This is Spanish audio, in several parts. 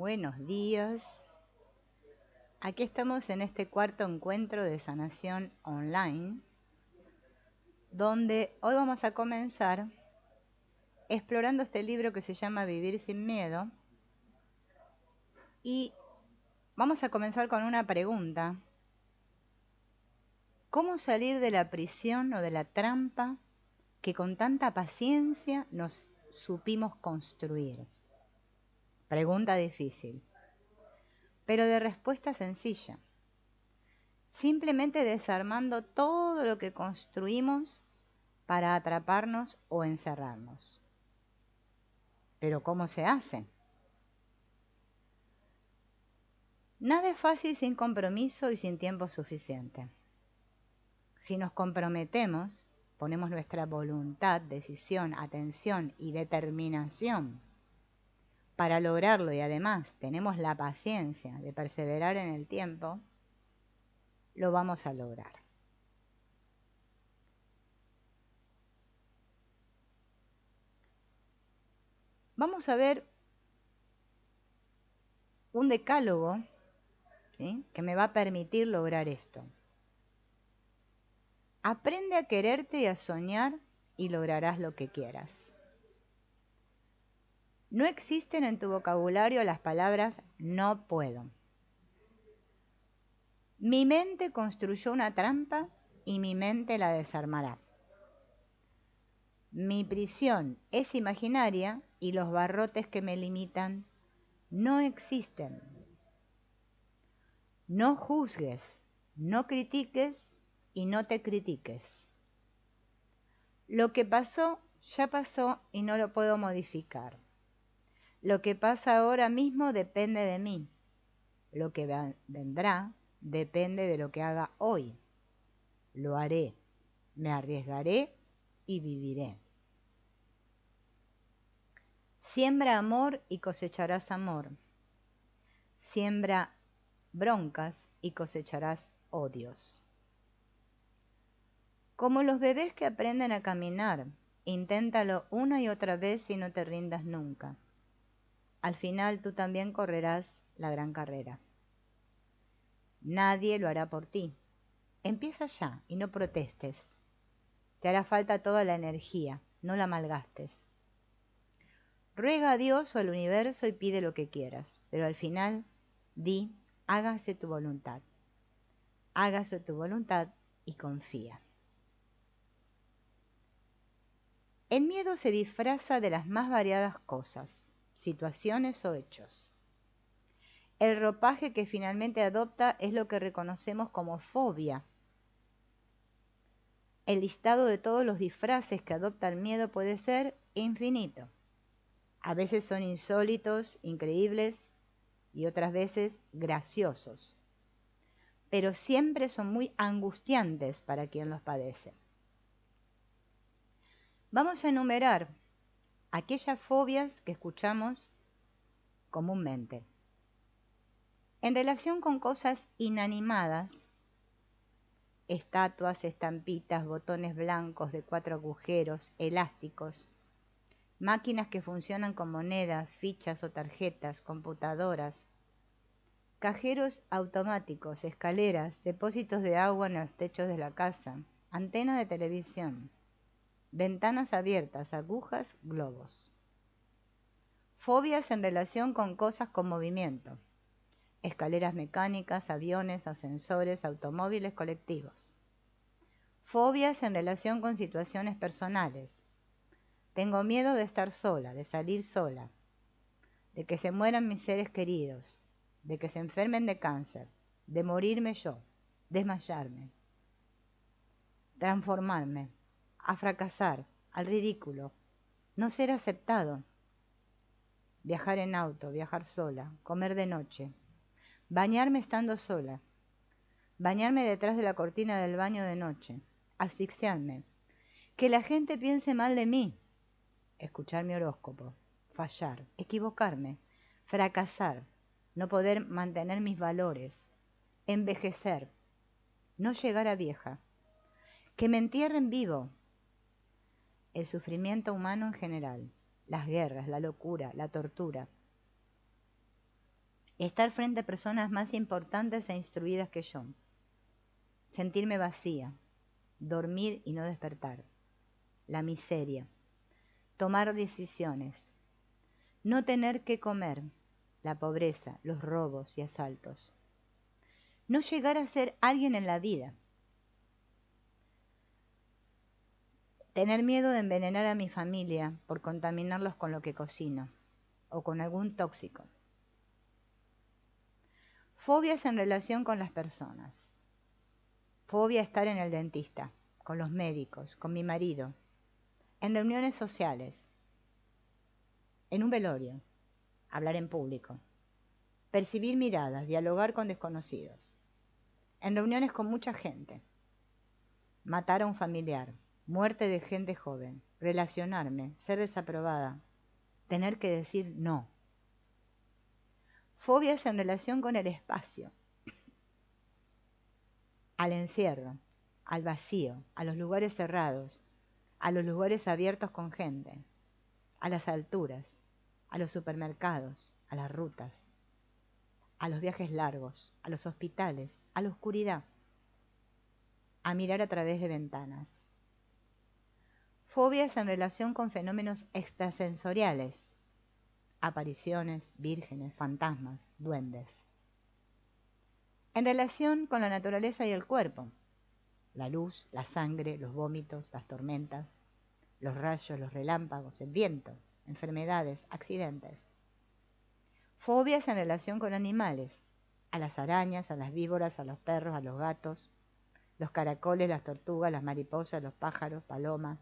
Buenos días. Aquí estamos en este cuarto encuentro de sanación online, donde hoy vamos a comenzar explorando este libro que se llama Vivir sin miedo. Y vamos a comenzar con una pregunta. ¿Cómo salir de la prisión o de la trampa que con tanta paciencia nos supimos construir? Pregunta difícil, pero de respuesta sencilla. Simplemente desarmando todo lo que construimos para atraparnos o encerrarnos. Pero ¿cómo se hace? Nada es fácil sin compromiso y sin tiempo suficiente. Si nos comprometemos, ponemos nuestra voluntad, decisión, atención y determinación para lograrlo y además tenemos la paciencia de perseverar en el tiempo, lo vamos a lograr. Vamos a ver un decálogo, ¿sí?, que me va a permitir lograr esto. Aprende a quererte y a soñar y lograrás lo que quieras. No existen en tu vocabulario las palabras no puedo. Mi mente construyó una trampa y mi mente la desarmará. Mi prisión es imaginaria y los barrotes que me limitan no existen. No juzgues, no critiques y no te critiques. Lo que pasó, ya pasó y no lo puedo modificar. Lo que pasa ahora mismo depende de mí. Lo que vendrá depende de lo que haga hoy. Lo haré, me arriesgaré y viviré. Siembra amor y cosecharás amor. Siembra broncas y cosecharás odios. Como los bebés que aprenden a caminar, inténtalo una y otra vez y no te rindas nunca. Al final tú también correrás la gran carrera. Nadie lo hará por ti. Empieza ya y no protestes. Te hará falta toda la energía, no la malgastes. Ruega a Dios o al universo y pide lo que quieras, pero al final di, hágase tu voluntad. Hágase tu voluntad y confía. El miedo se disfraza de las más variadas cosas, situaciones o hechos. El ropaje que finalmente adopta es lo que reconocemos como fobia. El listado de todos los disfraces que adopta el miedo puede ser infinito. A veces son insólitos, increíbles y otras veces graciosos. Pero siempre son muy angustiantes para quien los padece. Vamos a enumerar aquellas fobias que escuchamos comúnmente. En relación con cosas inanimadas, estatuas, estampitas, botones blancos de 4 agujeros, elásticos, máquinas que funcionan con monedas, fichas o tarjetas, computadoras, cajeros automáticos, escaleras, depósitos de agua en los techos de la casa, antena de televisión, ventanas abiertas, agujas, globos. Fobias en relación con cosas con movimiento. Escaleras mecánicas, aviones, ascensores, automóviles colectivos. Fobias en relación con situaciones personales. Tengo miedo de estar sola, de salir sola, de que se mueran mis seres queridos, de que se enfermen de cáncer, de morirme yo, desmayarme, transformarme, a fracasar, al ridículo, no ser aceptado, viajar en auto, viajar sola, comer de noche, bañarme estando sola, bañarme detrás de la cortina del baño de noche, asfixiarme, que la gente piense mal de mí, escuchar mi horóscopo, fallar, equivocarme, fracasar, no poder mantener mis valores, envejecer, no llegar a vieja, que me entierren vivo, el sufrimiento humano en general, las guerras, la locura, la tortura, Estar frente a personas más importantes e instruidas que yo. Sentirme vacía. Dormir y no despertar. La miseria. Tomar decisiones. No tener que comer. La pobreza, los robos y asaltos. No llegar a ser alguien en la vida. Tener miedo de envenenar a mi familia por contaminarlos con lo que cocino o con algún tóxico. Fobias en relación con las personas. Fobia a estar en el dentista, con los médicos, con mi marido, en reuniones sociales, en un velorio, hablar en público, percibir miradas, dialogar con desconocidos, en reuniones con mucha gente, matar a un familiar, muerte de gente joven, relacionarme, ser desaprobada, tener que decir no. Fobias en relación con el espacio, al encierro, al vacío, a los lugares cerrados, a los lugares abiertos con gente, a las alturas, a los supermercados, a las rutas, a los viajes largos, a los hospitales, a la oscuridad, a mirar a través de ventanas. Fobias en relación con fenómenos extrasensoriales, apariciones, vírgenes, fantasmas, duendes. En relación con la naturaleza y el cuerpo, la luz, la sangre, los vómitos, las tormentas, los rayos, los relámpagos, el viento, enfermedades, accidentes. Fobias en relación con animales, a las arañas, a las víboras, a los perros, a los gatos, los caracoles, las tortugas, las mariposas, los pájaros, palomas,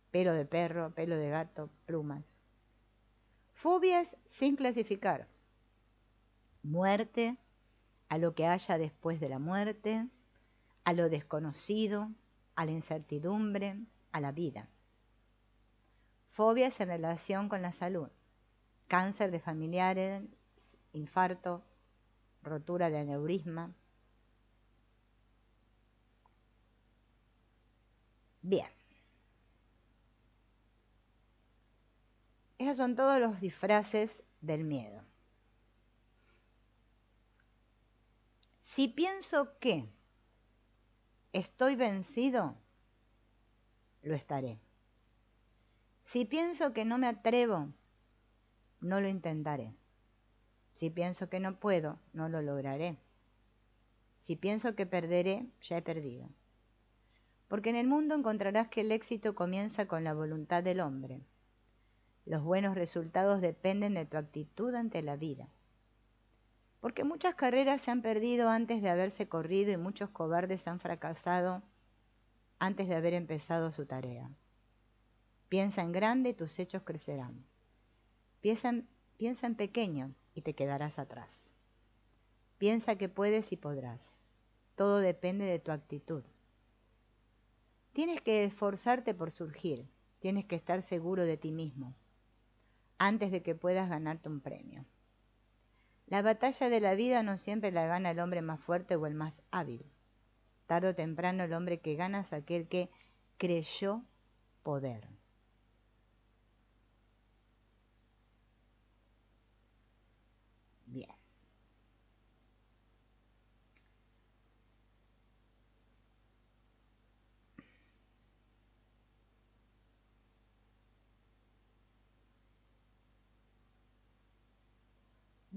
pelo de perro, pelo de gato, plumas. Fobias sin clasificar. Muerte, a lo que haya después de la muerte, a lo desconocido, a la incertidumbre, a la vida. Fobias en relación con la salud. Cáncer de familiares, infarto, rotura de aneurisma. Bien. Esos son todos los disfraces del miedo. Si pienso que estoy vencido, lo estaré. Si pienso que no me atrevo, no lo intentaré. Si pienso que no puedo, no lo lograré. Si pienso que perderé, ya he perdido. Porque en el mundo encontrarás que el éxito comienza con la voluntad del hombre. Los buenos resultados dependen de tu actitud ante la vida. Porque muchas carreras se han perdido antes de haberse corrido y muchos cobardes han fracasado antes de haber empezado su tarea. Piensa en grande y tus hechos crecerán. Piensa en pequeño y te quedarás atrás. Piensa que puedes y podrás. Todo depende de tu actitud. Tienes que esforzarte por surgir. Tienes que estar seguro de ti mismo antes de que puedas ganarte un premio. La batalla de la vida no siempre la gana el hombre más fuerte o el más hábil. Tarde o temprano el hombre que gana es aquel que creyó poder. Bien.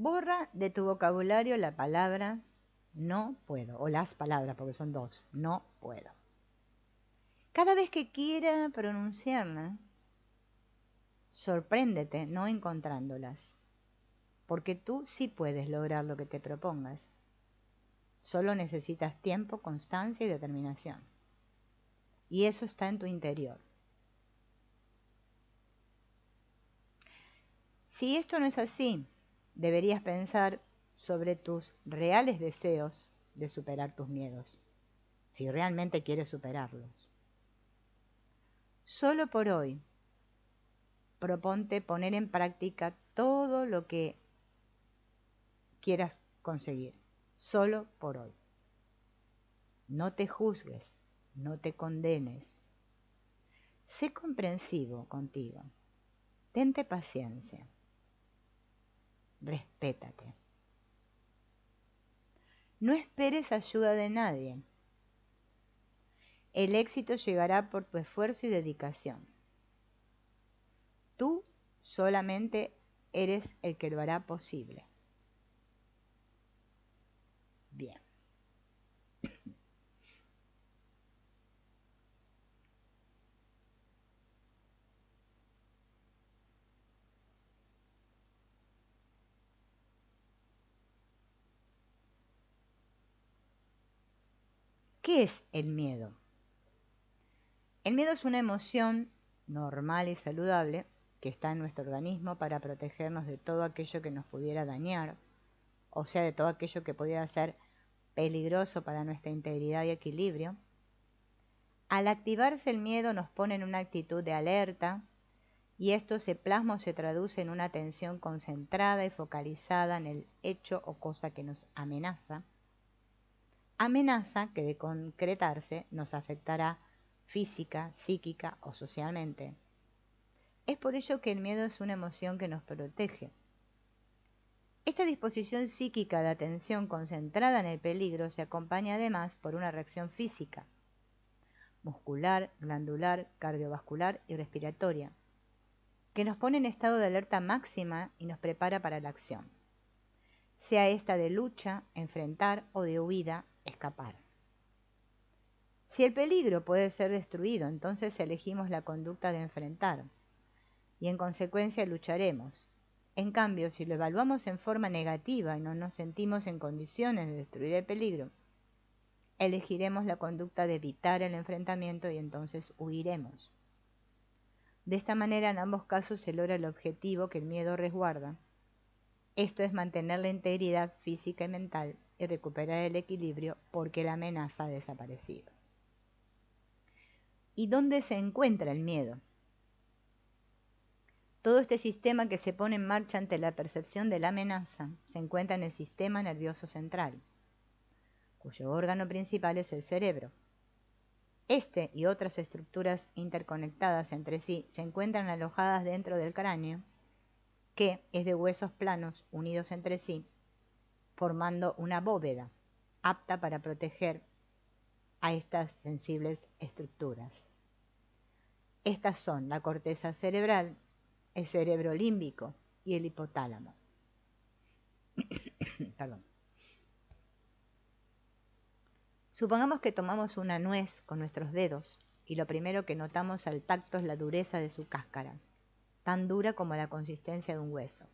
Borra de tu vocabulario la palabra no puedo, o las palabras, porque son dos, no puedo. Cada vez que quiera pronunciarla, sorpréndete no encontrándolas, porque tú sí puedes lograr lo que te propongas. Solo necesitas tiempo, constancia y determinación. Y eso está en tu interior. Si esto no es así, deberías pensar sobre tus reales deseos de superar tus miedos, si realmente quieres superarlos. Solo por hoy, proponte poner en práctica todo lo que quieras conseguir, solo por hoy. No te juzgues, no te condenes. Sé comprensivo contigo, tente paciencia, respétate. No esperes ayuda de nadie. El éxito llegará por tu esfuerzo y dedicación. Tú solamente eres el que lo hará posible. Bien. ¿Qué es el miedo? El miedo es una emoción normal y saludable que está en nuestro organismo para protegernos de todo aquello que nos pudiera dañar, o sea, de todo aquello que pudiera ser peligroso para nuestra integridad y equilibrio. Al activarse el miedo nos pone en una actitud de alerta y esto se plasma o se traduce en una atención concentrada y focalizada en el hecho o cosa que nos amenaza. Amenaza que de concretarse nos afectará física, psíquica o socialmente. Es por ello que el miedo es una emoción que nos protege. Esta disposición psíquica de atención concentrada en el peligro se acompaña además por una reacción física, muscular, glandular, cardiovascular y respiratoria, que nos pone en estado de alerta máxima y nos prepara para la acción, sea esta de lucha, enfrentar o de huida, escapar. Si el peligro puede ser destruido, entonces elegimos la conducta de enfrentar y en consecuencia lucharemos. En cambio, si lo evaluamos en forma negativa y no nos sentimos en condiciones de destruir el peligro, elegiremos la conducta de evitar el enfrentamiento y entonces huiremos. De esta manera, en ambos casos se logra el objetivo que el miedo resguarda. Esto es mantener la integridad física y mental y recuperar el equilibrio porque la amenaza ha desaparecido. ¿Y dónde se encuentra el miedo? Todo este sistema que se pone en marcha ante la percepción de la amenaza se encuentra en el sistema nervioso central, cuyo órgano principal es el cerebro. Este y otras estructuras interconectadas entre sí se encuentran alojadas dentro del cráneo, que es de huesos planos unidos entre sí, formando una bóveda apta para proteger a estas sensibles estructuras. Estas son la corteza cerebral, el cerebro límbico y el hipotálamo. Perdón. Supongamos que tomamos una nuez con nuestros dedos y lo primero que notamos al tacto es la dureza de su cáscara, tan dura como la consistencia de un hueso.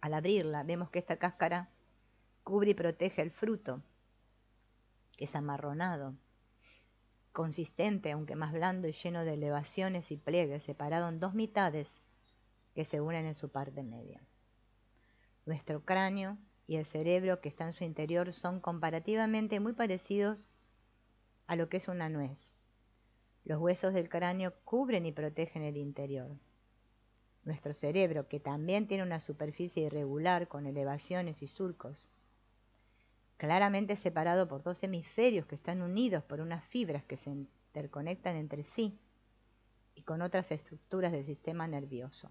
Al abrirla vemos que esta cáscara cubre y protege el fruto, que es amarronado, consistente aunque más blando y lleno de elevaciones y pliegues, separado en dos mitades que se unen en su parte media. Nuestro cráneo y el cerebro que está en su interior son comparativamente muy parecidos a lo que es una nuez. Los huesos del cráneo cubren y protegen el interior. Nuestro cerebro, que también tiene una superficie irregular con elevaciones y surcos, claramente separado por dos hemisferios que están unidos por unas fibras que se interconectan entre sí y con otras estructuras del sistema nervioso.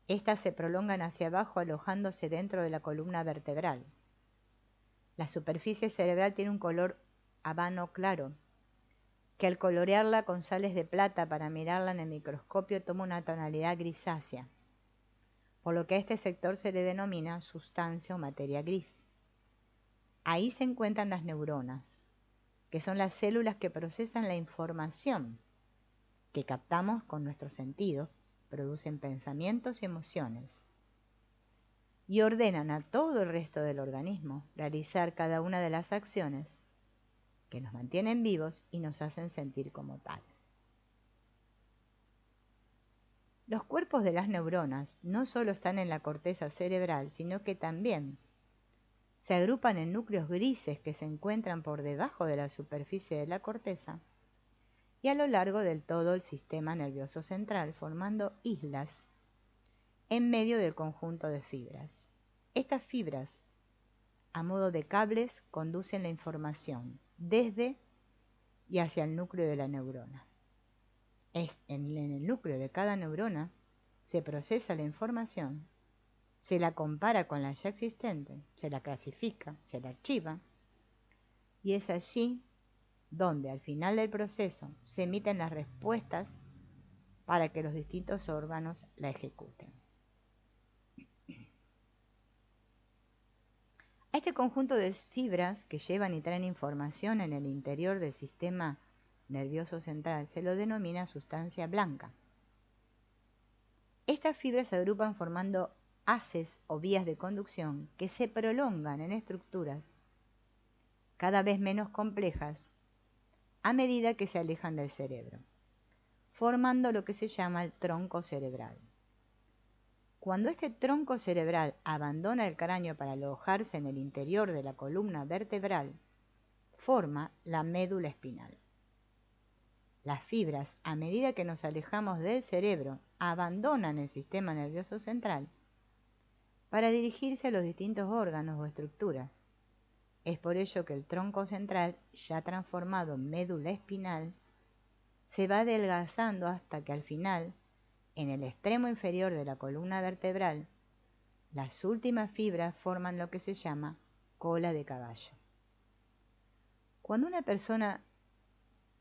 Estas se prolongan hacia abajo alojándose dentro de la columna vertebral. La superficie cerebral tiene un color habano claro, que al colorearla con sales de plata para mirarla en el microscopio toma una tonalidad grisácea, por lo que a este sector se le denomina sustancia o materia gris. Ahí se encuentran las neuronas, que son las células que procesan la información que captamos con nuestros sentidos, producen pensamientos y emociones, y ordenan a todo el resto del organismo realizar cada una de las acciones que nos mantienen vivos y nos hacen sentir como tal. Los cuerpos de las neuronas no solo están en la corteza cerebral, sino que también se agrupan en núcleos grises que se encuentran por debajo de la superficie de la corteza y a lo largo del todo el sistema nervioso central, formando islas en medio del conjunto de fibras. Estas fibras, a modo de cables, conducen la información desde y hacia el núcleo de la neurona. En el núcleo de cada neurona se procesa la información se la compara con la ya existente, se la clasifica, se la archiva, y es allí donde al final del proceso se emiten las respuestas para que los distintos órganos la ejecuten. A este conjunto de fibras que llevan y traen información en el interior del sistema nervioso central se lo denomina sustancia blanca. Estas fibras se agrupan formando haces o vías de conducción que se prolongan en estructuras cada vez menos complejas a medida que se alejan del cerebro, formando lo que se llama el tronco cerebral. Cuando este tronco cerebral abandona el cráneo para alojarse en el interior de la columna vertebral, forma la médula espinal. Las fibras, a medida que nos alejamos del cerebro, abandonan el sistema nervioso central para dirigirse a los distintos órganos o estructuras. Es por ello que el tronco central, ya transformado en médula espinal, se va adelgazando hasta que al final, en el extremo inferior de la columna vertebral, las últimas fibras forman lo que se llama cola de caballo. Cuando una persona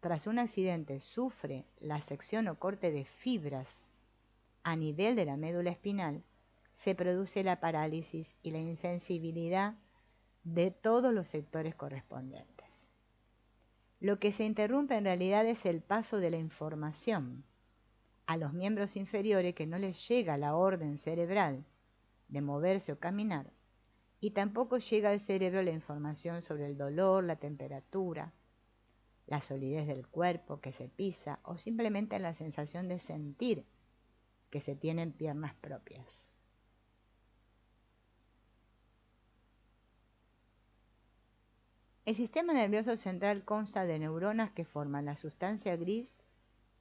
tras un accidente sufre la sección o corte de fibras a nivel de la médula espinal, se produce la parálisis y la insensibilidad de todos los sectores correspondientes. Lo que se interrumpe en realidad es el paso de la información a los miembros inferiores, que no les llega la orden cerebral de moverse o caminar, y tampoco llega al cerebro la información sobre el dolor, la temperatura, la solidez del cuerpo que se pisa o simplemente la sensación de sentir que se tienen piernas propias. El sistema nervioso central consta de neuronas que forman la sustancia gris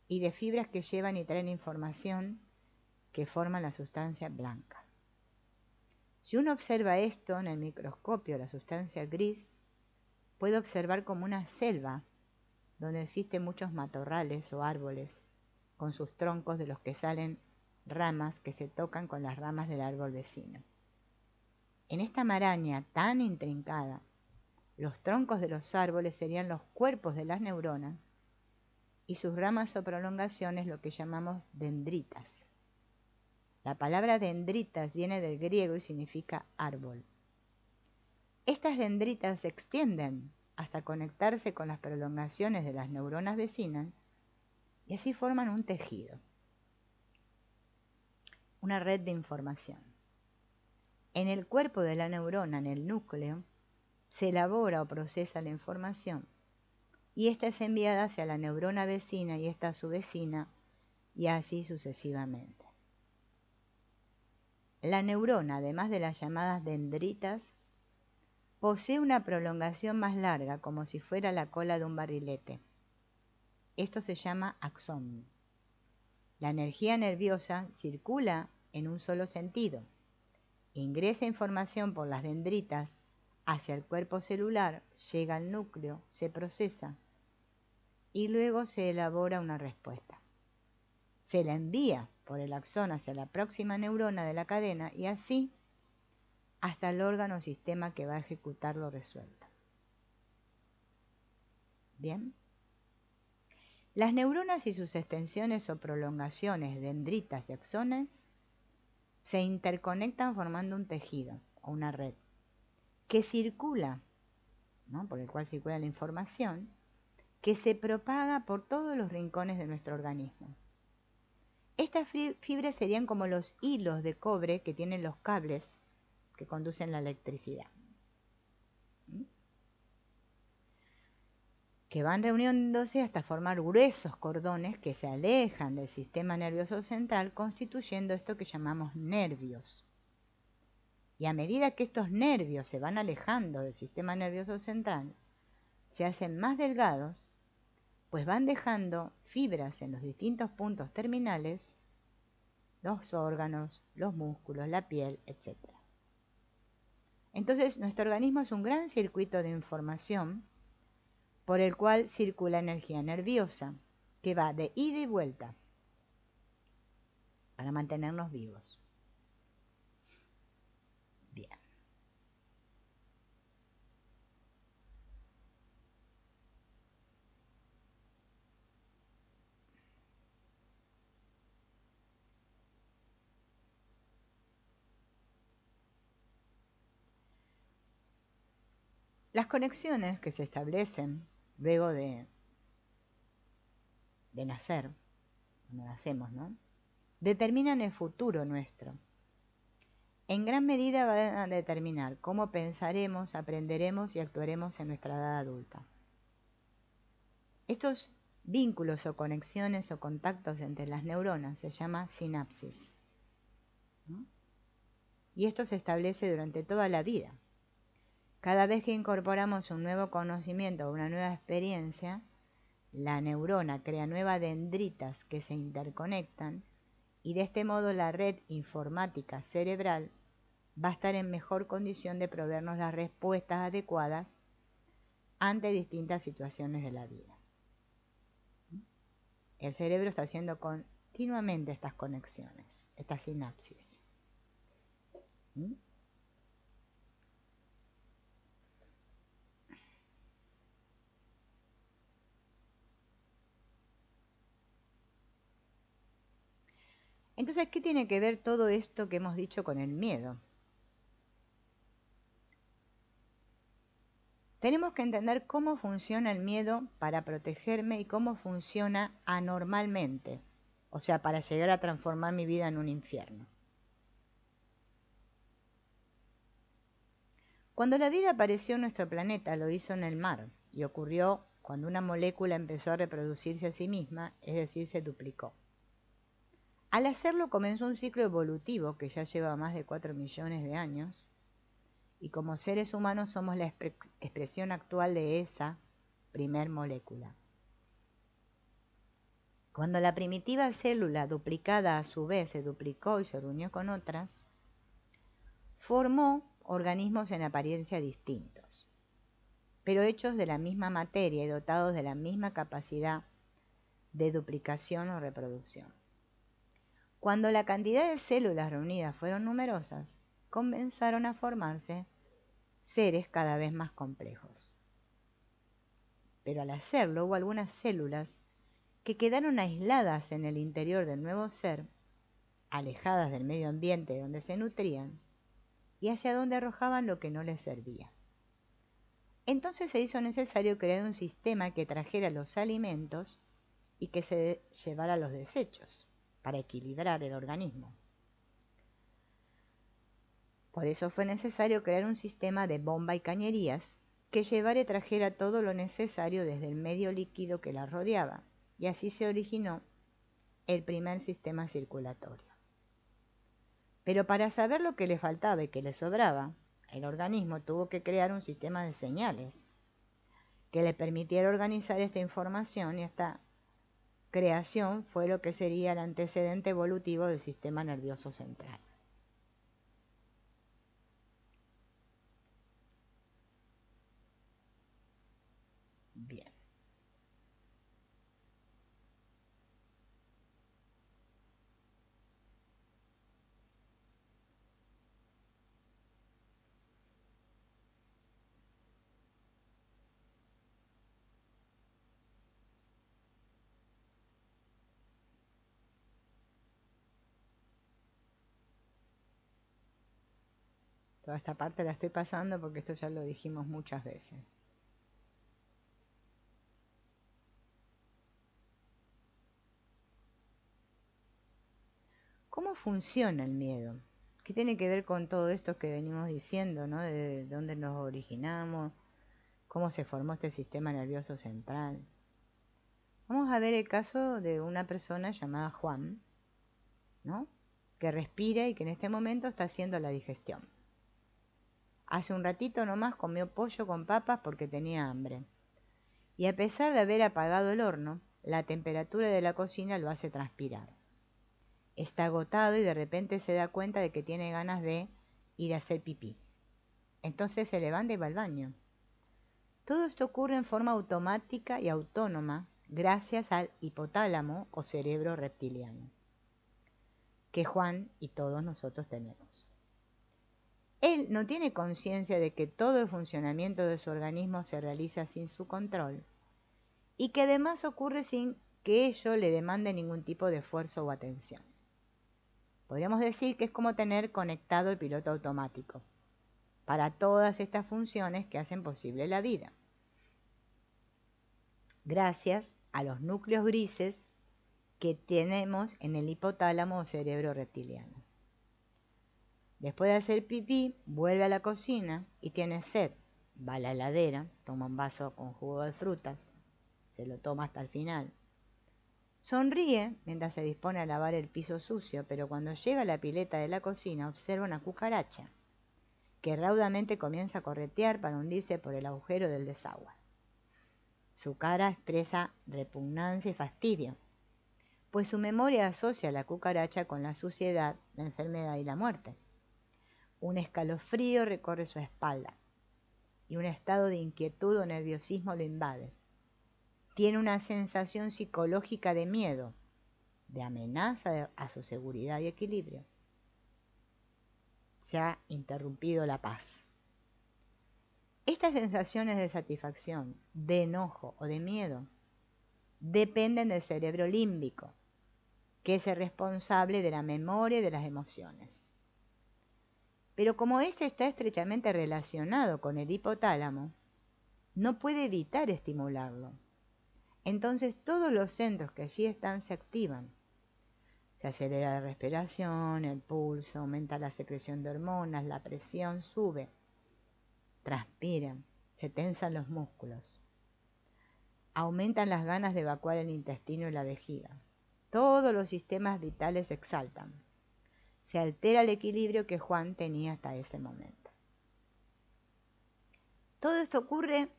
y de fibras que llevan y traen información que forman la sustancia blanca. Si uno observa esto en el microscopio, la sustancia gris, puede observar como una selva donde existen muchos matorrales o árboles con sus troncos de los que salen ramas que se tocan con las ramas del árbol vecino. En esta maraña tan intrincada, los troncos de los árboles serían los cuerpos de las neuronas y sus ramas o prolongaciones lo que llamamos dendritas. La palabra dendritas viene del griego y significa árbol. Estas dendritas se extienden hasta conectarse con las prolongaciones de las neuronas vecinas y así forman un tejido, una red de información. En el cuerpo de la neurona, en el núcleo, se elabora o procesa la información y esta es enviada hacia la neurona vecina y esta a su vecina y así sucesivamente. La neurona, además de las llamadas dendritas, posee una prolongación más larga, como si fuera la cola de un barrilete. Esto se llama axón. La energía nerviosa circula en un solo sentido. Ingresa información por las dendritas hacia el cuerpo celular, llega al núcleo, se procesa y luego se elabora una respuesta. Se la envía por el axón hacia la próxima neurona de la cadena y así hasta el órgano o sistema que va a ejecutar lo resuelto. ¿Bien? Las neuronas y sus extensiones o prolongaciones, dendritas y axones, se interconectan formando un tejido o una red que circula, ¿no?, por el cual circula la información, que se propaga por todos los rincones de nuestro organismo. Estas fibras serían como los hilos de cobre que tienen los cables que conducen la electricidad, que van reuniéndose hasta formar gruesos cordones que se alejan del sistema nervioso central, constituyendo esto que llamamos nervios. Y a medida que estos nervios se van alejando del sistema nervioso central, se hacen más delgados, pues van dejando fibras en los distintos puntos terminales, los órganos, los músculos, la piel, etc. Entonces, nuestro organismo es un gran circuito de información por el cual circula energía nerviosa, que va de ida y vuelta para mantenernos vivos. Las conexiones que se establecen luego de nacer, cuando nacemos, ¿no?, determinan el futuro nuestro. En gran medida van a determinar cómo pensaremos, aprenderemos y actuaremos en nuestra edad adulta. Estos vínculos o conexiones o contactos entre las neuronas se llama sinapsis, ¿no? Y esto se establece durante toda la vida. Cada vez que incorporamos un nuevo conocimiento o una nueva experiencia, la neurona crea nuevas dendritas que se interconectan y de este modo la red informática cerebral va a estar en mejor condición de proveernos las respuestas adecuadas ante distintas situaciones de la vida. El cerebro está haciendo continuamente estas conexiones, estas sinapsis. Entonces, ¿qué tiene que ver todo esto que hemos dicho con el miedo? Tenemos que entender cómo funciona el miedo para protegerme y cómo funciona anormalmente, o sea, para llegar a transformar mi vida en un infierno. Cuando la vida apareció en nuestro planeta, lo hizo en el mar, y ocurrió cuando una molécula empezó a reproducirse a sí misma, es decir, se duplicó. Al hacerlo comenzó un ciclo evolutivo que ya lleva más de 4 millones de años, y como seres humanos somos la expresión actual de esa primer molécula. Cuando la primitiva célula duplicada a su vez se duplicó y se reunió con otras, formó organismos en apariencia distintos, pero hechos de la misma materia y dotados de la misma capacidad de duplicación o reproducción. Cuando la cantidad de células reunidas fueron numerosas, comenzaron a formarse seres cada vez más complejos. Pero al hacerlo hubo algunas células que quedaron aisladas en el interior del nuevo ser, alejadas del medio ambiente donde se nutrían y hacia donde arrojaban lo que no les servía. Entonces se hizo necesario crear un sistema que trajera los alimentos y que se llevara los desechos para equilibrar el organismo. Por eso fue necesario crear un sistema de bomba y cañerías que llevara y trajera todo lo necesario desde el medio líquido que la rodeaba, y así se originó el primer sistema circulatorio. Pero para saber lo que le faltaba y que le sobraba, el organismo tuvo que crear un sistema de señales que le permitiera organizar esta información, y esta creación fue lo que sería el antecedente evolutivo del sistema nervioso central. Bien. Toda esta parte la estoy pasando porque esto ya lo dijimos muchas veces. ¿Cómo funciona el miedo? ¿Qué tiene que ver con todo esto que venimos diciendo, ¿no? De dónde nos originamos, cómo se formó este sistema nervioso central. Vamos a ver el caso de una persona llamada Juan, ¿no?, que respira y que en este momento está haciendo la digestión. Hace un ratito nomás comió pollo con papas porque tenía hambre. Y a pesar de haber apagado el horno, la temperatura de la cocina lo hace transpirar. Está agotado y de repente se da cuenta de que tiene ganas de ir a hacer pipí. Entonces se levanta y va al baño. Todo esto ocurre en forma automática y autónoma gracias al hipotálamo o cerebro reptiliano, que Juan y todos nosotros tenemos. Él no tiene conciencia de que todo el funcionamiento de su organismo se realiza sin su control y que además ocurre sin que ello le demande ningún tipo de esfuerzo o atención. Podríamos decir que es como tener conectado el piloto automático. para todas estas funciones que hacen posible la vida, gracias a los núcleos grises que tenemos en el hipotálamo o cerebro reptiliano. Después de hacer pipí, vuelve a la cocina y tiene sed. Va a la heladera, toma un vaso con jugo de frutas, se lo toma hasta el final. Sonríe mientras se dispone a lavar el piso sucio, pero cuando llega a la pileta de la cocina observa una cucaracha que raudamente comienza a corretear para hundirse por el agujero del desagüe. Su cara expresa repugnancia y fastidio, pues su memoria asocia a la cucaracha con la suciedad, la enfermedad y la muerte. Un escalofrío recorre su espalda y un estado de inquietud o nerviosismo lo invade. Tiene una sensación psicológica de miedo, de amenaza a su seguridad y equilibrio. Se ha interrumpido la paz. Estas sensaciones de satisfacción, de enojo o de miedo dependen del cerebro límbico, que es el responsable de la memoria y de las emociones. Pero como este está estrechamente relacionado con el hipotálamo, no puede evitar estimularlo. Entonces todos los centros que allí están se activan. Se acelera la respiración, el pulso, aumenta la secreción de hormonas, la presión sube, transpiran, se tensan los músculos. Aumentan las ganas de evacuar el intestino y la vejiga. Todos los sistemas vitales se exaltan. Se altera el equilibrio que Juan tenía hasta ese momento. Todo esto ocurre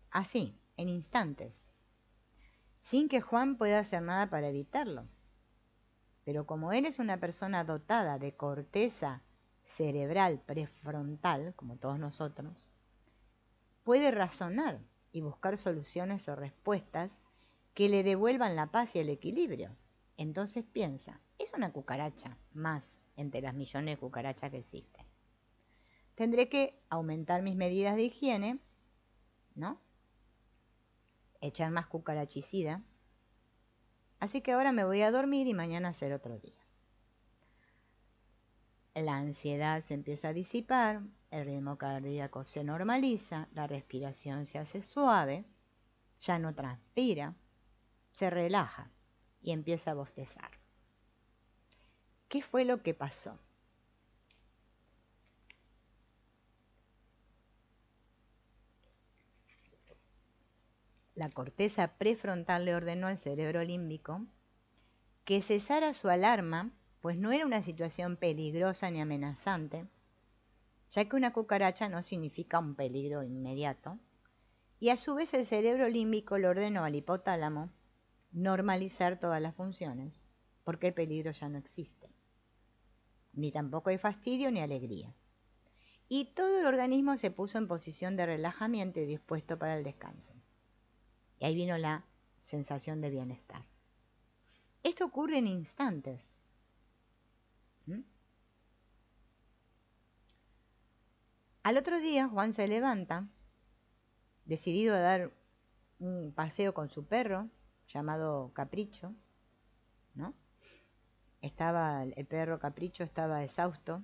así, en instantes, sin que Juan pueda hacer nada para evitarlo. Pero como él es una persona dotada de corteza cerebral prefrontal, como todos nosotros, puede razonar y buscar soluciones o respuestas que le devuelvan la paz y el equilibrio. Entonces piensa, es una cucaracha más entre las millones de cucarachas que existen. Tendré que aumentar mis medidas de higiene, ¿no? Echar más cucarachicida. Así que ahora me voy a dormir y mañana será otro día. La ansiedad se empieza a disipar, el ritmo cardíaco se normaliza, la respiración se hace suave, ya no transpira, se relaja y empieza a bostezar. ¿Qué fue lo que pasó? La corteza prefrontal le ordenó al cerebro límbico que cesara su alarma, pues no era una situación peligrosa ni amenazante, ya que una cucaracha no significa un peligro inmediato, y a su vez el cerebro límbico le ordenó al hipotálamo normalizar todas las funciones, porque el peligro ya no existe, ni tampoco hay fastidio ni alegría. Y todo el organismo se puso en posición de relajamiento y dispuesto para el descanso. Y ahí vino la sensación de bienestar. Esto ocurre en instantes. Al otro día, Juan se levanta, decidido a dar un paseo con su perro, llamado Capricho, ¿no? El perro Capricho estaba exhausto,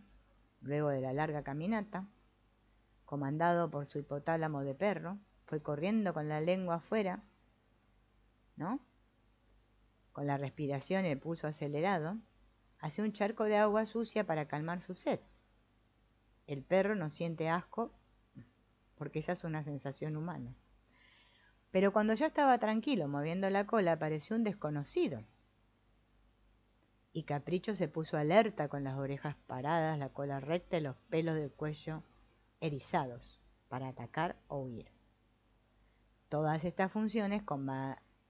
luego de la larga caminata, comandado por su hipotálamo de perro, fue corriendo con la lengua afuera, ¿no? Con la respiración y el pulso acelerado, hacia un charco de agua sucia para calmar su sed. El perro no siente asco, porque esa es una sensación humana. Pero cuando ya estaba tranquilo moviendo la cola, apareció un desconocido. Y Capricho se puso alerta con las orejas paradas, la cola recta y los pelos del cuello erizados, para atacar o huir. Todas estas funciones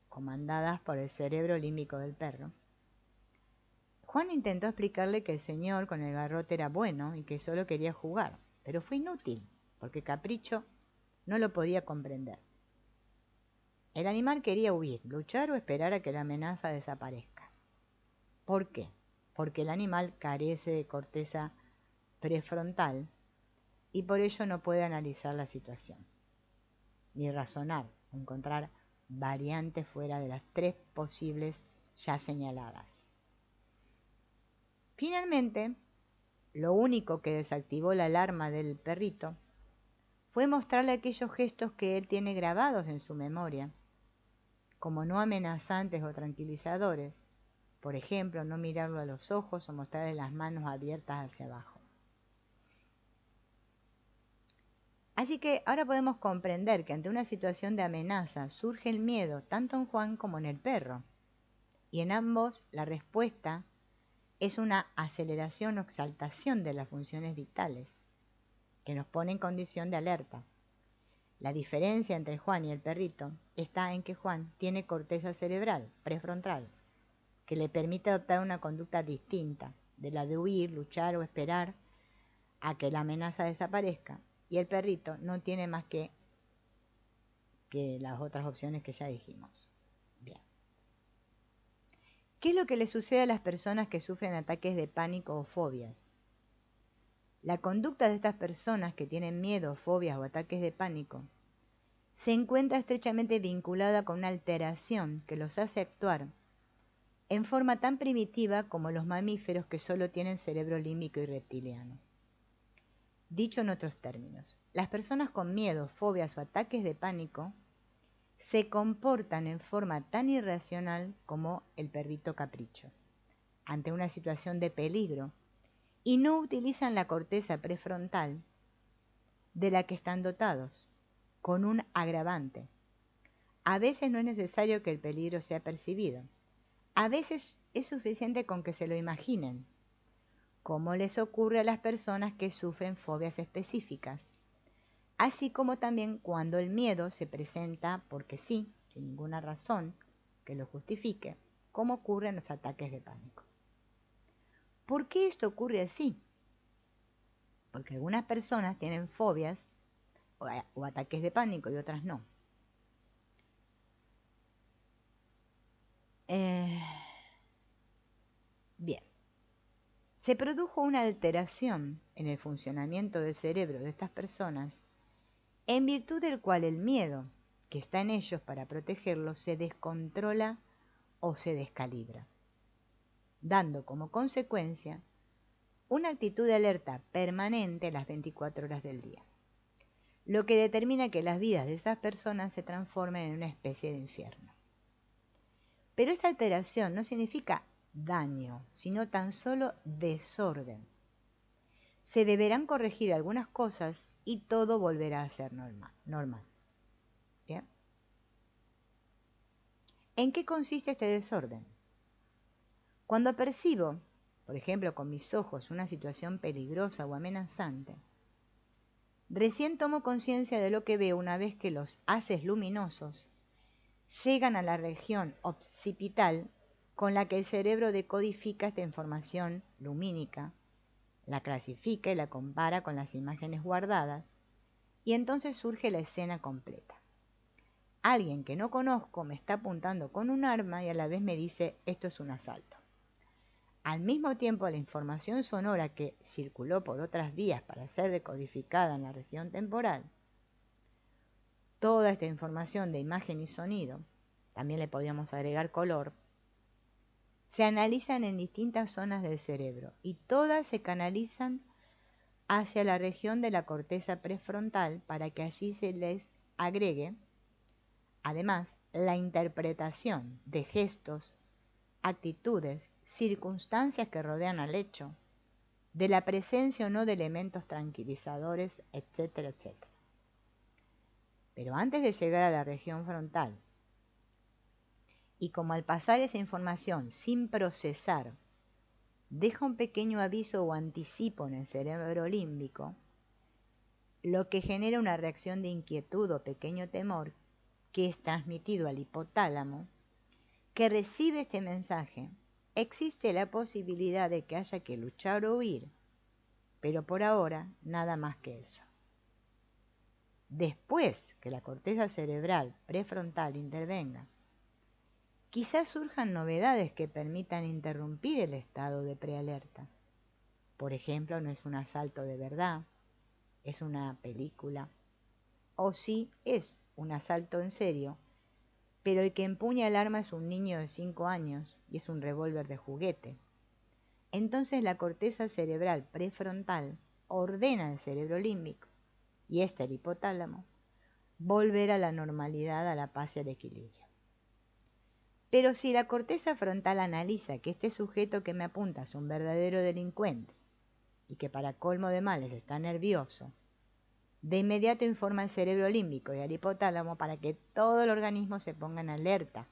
comandadas por el cerebro límbico del perro. Juan intentó explicarle que el señor con el garrote era bueno y que solo quería jugar, pero fue inútil, porque Capricho no lo podía comprender. El animal quería huir, luchar o esperar a que la amenaza desaparezca. ¿Por qué? Porque el animal carece de corteza prefrontal y por ello no puede analizar la situación, ni razonar, o encontrar variantes fuera de las 3 posibles ya señaladas. Finalmente, lo único que desactivó la alarma del perrito fue mostrarle aquellos gestos que él tiene grabados en su memoria, como no amenazantes o tranquilizadores. Por ejemplo, no mirarlo a los ojos o mostrarle las manos abiertas hacia abajo. Así que ahora podemos comprender que ante una situación de amenaza surge el miedo tanto en Juan como en el perro. Y en ambos la respuesta es una aceleración o exaltación de las funciones vitales, que nos pone en condición de alerta. La diferencia entre Juan y el perrito está en que Juan tiene corteza cerebral prefrontal, que le permite adoptar una conducta distinta de la de huir, luchar o esperar a que la amenaza desaparezca, y el perrito no tiene más que las otras opciones que ya dijimos. Bien. ¿Qué es lo que le sucede a las personas que sufren ataques de pánico o fobias? La conducta de estas personas que tienen miedo, fobias o ataques de pánico se encuentra estrechamente vinculada con una alteración que los hace actuar en forma tan primitiva como los mamíferos que solo tienen cerebro límbico y reptiliano. Dicho en otros términos, las personas con miedo, fobias o ataques de pánico se comportan en forma tan irracional como el perrito capricho ante una situación de peligro y no utilizan la corteza prefrontal de la que están dotados, con un agravante. A veces no es necesario que el peligro sea percibido. A veces es suficiente con que se lo imaginen, como les ocurre a las personas que sufren fobias específicas, así como también cuando el miedo se presenta porque sí, sin ninguna razón que lo justifique, como ocurre en los ataques de pánico. ¿Por qué esto ocurre así? Porque algunas personas tienen fobias o ataques de pánico y otras no. Bien. Se produjo una alteración en el funcionamiento del cerebro de estas personas, en virtud del cual el miedo que está en ellos para protegerlos se descontrola o se descalibra, dando como consecuencia una actitud de alerta permanente las 24 horas del día, lo que determina que las vidas de esas personas se transformen en una especie de infierno. Pero esta alteración no significa daño, sino tan solo desorden. Se deberán corregir algunas cosas y todo volverá a ser normal. ¿Bien? ¿En qué consiste este desorden? Cuando percibo, por ejemplo, con mis ojos una situación peligrosa o amenazante, recién tomo conciencia de lo que veo una vez que los haces luminosos llegan a la región occipital con la que el cerebro decodifica esta información lumínica, la clasifica y la compara con las imágenes guardadas, y entonces surge la escena completa. Alguien que no conozco me está apuntando con un arma y a la vez me dice, esto es un asalto. Al mismo tiempo, la información sonora que circuló por otras vías para ser decodificada en la región temporal, toda esta información de imagen y sonido, también le podríamos agregar color, se analizan en distintas zonas del cerebro y todas se canalizan hacia la región de la corteza prefrontal para que allí se les agregue, además, la interpretación de gestos, actitudes, circunstancias que rodean al hecho, de la presencia o no de elementos tranquilizadores, etcétera, etcétera. Pero antes de llegar a la región frontal, y como al pasar esa información sin procesar, deja un pequeño aviso o anticipo en el cerebro límbico, lo que genera una reacción de inquietud o pequeño temor que es transmitido al hipotálamo, que recibe este mensaje, existe la posibilidad de que haya que luchar o huir, pero por ahora nada más que eso. Después que la corteza cerebral prefrontal intervenga, quizás surjan novedades que permitan interrumpir el estado de prealerta. Por ejemplo, no es un asalto de verdad, es una película, o sí es un asalto en serio, pero el que empuña el arma es un niño de 5 años y es un revólver de juguete. Entonces la corteza cerebral prefrontal ordena al cerebro límbico, y el hipotálamo, volver a la normalidad, a la paz y al equilibrio. Pero si la corteza frontal analiza que este sujeto que me apunta es un verdadero delincuente y que para colmo de males está nervioso, de inmediato informa al cerebro límbico y al hipotálamo para que todo el organismo se ponga en alerta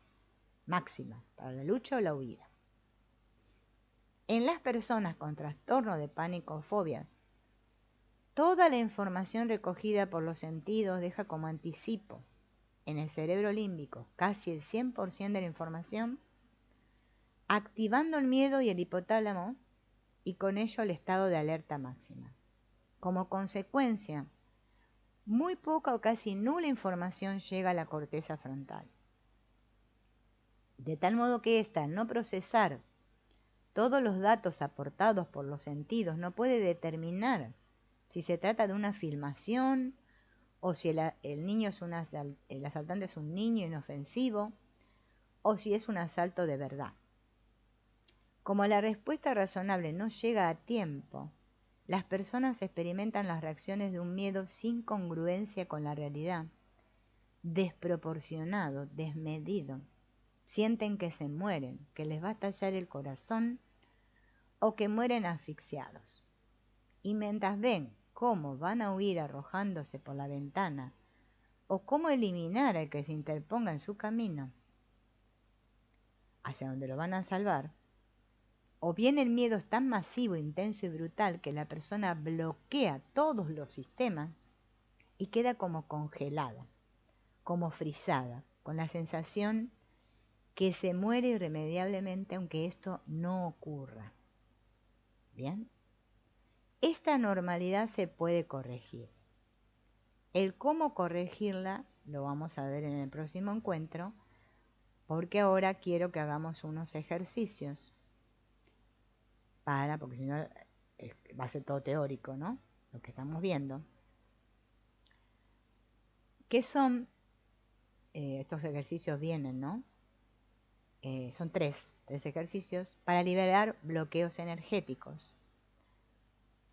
máxima para la lucha o la huida. En las personas con trastorno de pánico o fobias, toda la información recogida por los sentidos deja como anticipo en el cerebro límbico casi el 100% de la información, activando el miedo y el hipotálamo y con ello el estado de alerta máxima. Como consecuencia, muy poca o casi nula información llega a la corteza frontal. De tal modo que ésta, al no procesar todos los datos aportados por los sentidos, no puede determinar si se trata de una filmación o si el niño es el asaltante es un niño inofensivo o si es un asalto de verdad. Como la respuesta razonable no llega a tiempo, las personas experimentan las reacciones de un miedo sin congruencia con la realidad, desproporcionado, desmedido. Sienten que se mueren, que les va a estallar el corazón o que mueren asfixiados. Y mientras ven cómo van a huir arrojándose por la ventana o cómo eliminar al que se interponga en su camino hacia donde lo van a salvar, o bien el miedo es tan masivo, intenso y brutal que la persona bloquea todos los sistemas y queda como congelada, como frisada, con la sensación que se muere irremediablemente aunque esto no ocurra. ¿Bien? Esta normalidad se puede corregir. El cómo corregirla lo vamos a ver en el próximo encuentro, porque ahora quiero que hagamos unos ejercicios porque si no va a ser todo teórico, ¿no? Lo que estamos viendo. ¿Qué son? Estos ejercicios vienen, ¿no? Son tres ejercicios para liberar bloqueos energéticos.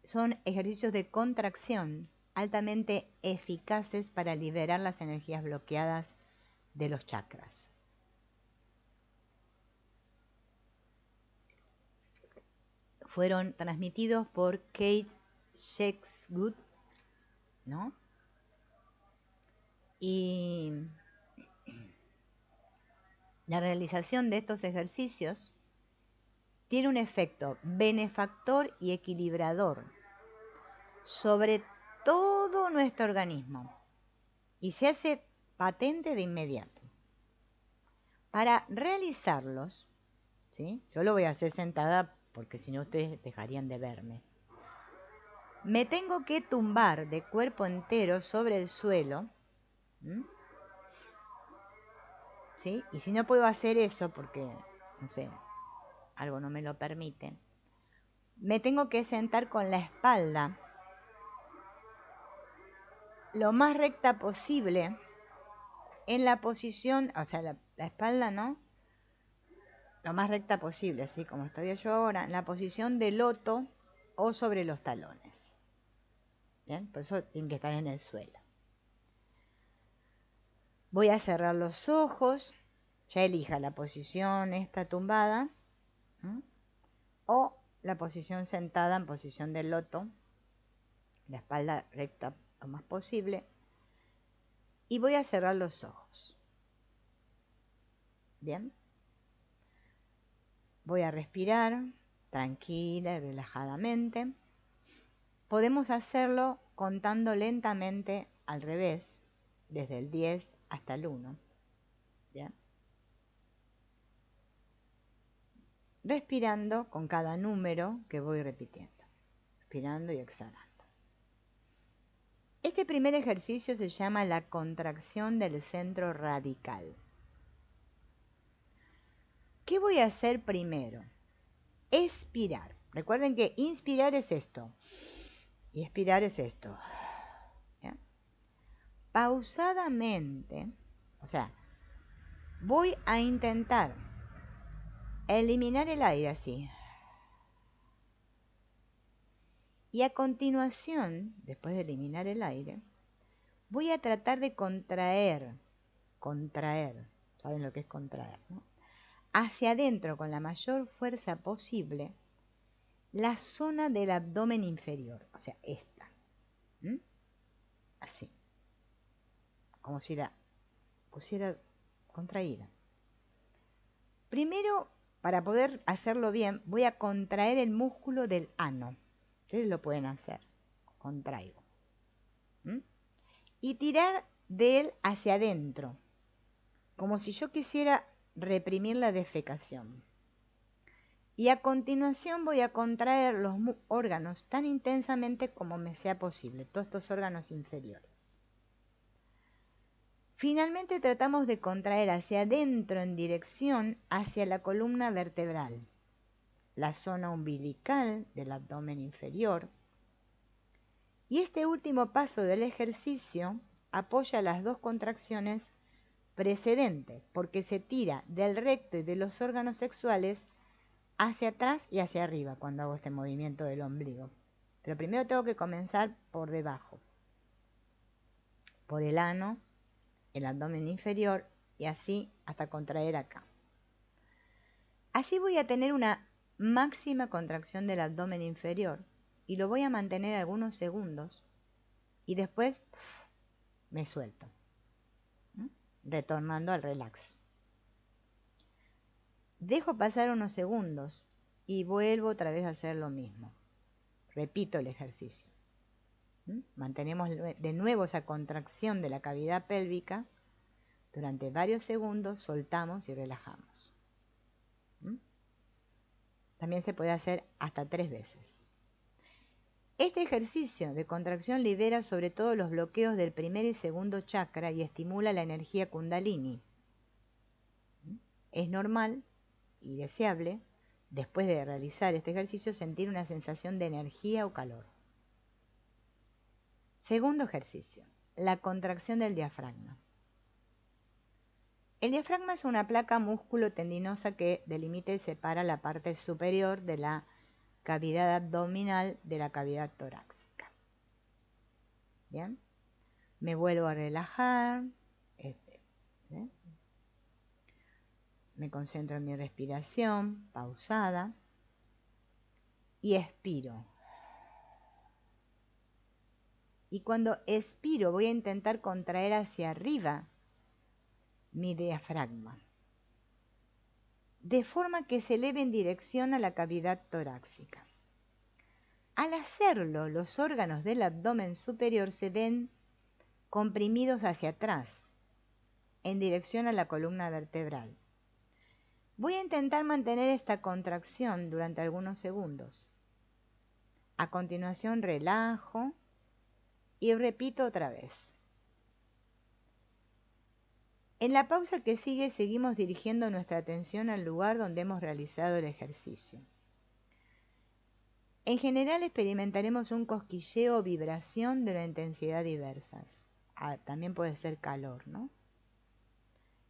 Son ejercicios de contracción altamente eficaces para liberar las energías bloqueadas de los chakras. Fueron transmitidos por Kate Shexgood, ¿no? Y la realización de estos ejercicios tiene un efecto benefactor y equilibrador sobre todo nuestro organismo y se hace patente de inmediato. Para realizarlos, ¿sí? Yo lo voy a hacer sentada porque si no ustedes dejarían de verme. Me tengo que tumbar de cuerpo entero sobre el suelo, ¿sí? Y si no puedo hacer eso porque, no sé, algo no me lo permite, me tengo que sentar con la espalda lo más recta posible en la posición, o sea, la espalda, ¿no? Lo más recta posible, así como estoy yo ahora, en la posición de loto o sobre los talones. ¿Bien? Por eso tienen que estar en el suelo. Voy a cerrar los ojos, ya elija la posición esta tumbada, o la posición sentada en posición de loto, la espalda recta lo más posible, y voy a cerrar los ojos. Bien. Voy a respirar tranquila y relajadamente. Podemos hacerlo contando lentamente al revés, desde el 10 hasta el 1. ¿Bien? Respirando con cada número que voy repitiendo. Respirando y exhalando. Este primer ejercicio se llama la contracción del centro radical. ¿Qué voy a hacer primero? Expirar. Recuerden que inspirar es esto y expirar es esto. ¿Bien? Pausadamente, o sea, voy a intentar eliminar el aire así. Y a continuación, después de eliminar el aire, voy a tratar de contraer, ¿saben lo que es contraer, no? Hacia adentro con la mayor fuerza posible la zona del abdomen inferior, o sea, esta, así, como si la pusiera contraída. Primero, para poder hacerlo bien, voy a contraer el músculo del ano. Ustedes lo pueden hacer. Contraigo. Y tirar de él hacia adentro, como si yo quisiera reprimir la defecación. Y a continuación voy a contraer los órganos tan intensamente como me sea posible, todos estos órganos inferiores. Finalmente tratamos de contraer hacia adentro en dirección hacia la columna vertebral, la zona umbilical del abdomen inferior. Y este último paso del ejercicio apoya las dos contracciones precedentes, porque se tira del recto y de los órganos sexuales hacia atrás y hacia arriba cuando hago este movimiento del ombligo. Pero primero tengo que comenzar por debajo, por el ano, el abdomen inferior y así hasta contraer acá. Así voy a tener una máxima contracción del abdomen inferior y lo voy a mantener algunos segundos y después me suelto, retornando al relax. Dejo pasar unos segundos y vuelvo otra vez a hacer lo mismo. Repito el ejercicio. Mantenemos de nuevo esa contracción de la cavidad pélvica. Durante varios segundos soltamos y relajamos. También se puede hacer hasta 3 veces. Este ejercicio de contracción libera sobre todo los bloqueos del primer y segundo chakra y estimula la energía kundalini. Es normal y deseable, después de realizar este ejercicio, sentir una sensación de energía o calor. Segundo ejercicio, la contracción del diafragma. El diafragma es una placa músculo-tendinosa que delimita y separa la parte superior de la cavidad abdominal de la cavidad torácica. Bien, me vuelvo a relajar, me concentro en mi respiración pausada y expiro. Y cuando expiro voy a intentar contraer hacia arriba mi diafragma, de forma que se eleve en dirección a la cavidad torácica. Al hacerlo, los órganos del abdomen superior se ven comprimidos hacia atrás, en dirección a la columna vertebral. Voy a intentar mantener esta contracción durante algunos segundos. A continuación relajo y repito otra vez. En la pausa que sigue seguimos dirigiendo nuestra atención al lugar donde hemos realizado el ejercicio. En general experimentaremos un cosquilleo o vibración de una intensidad diversas. También puede ser calor, ¿no?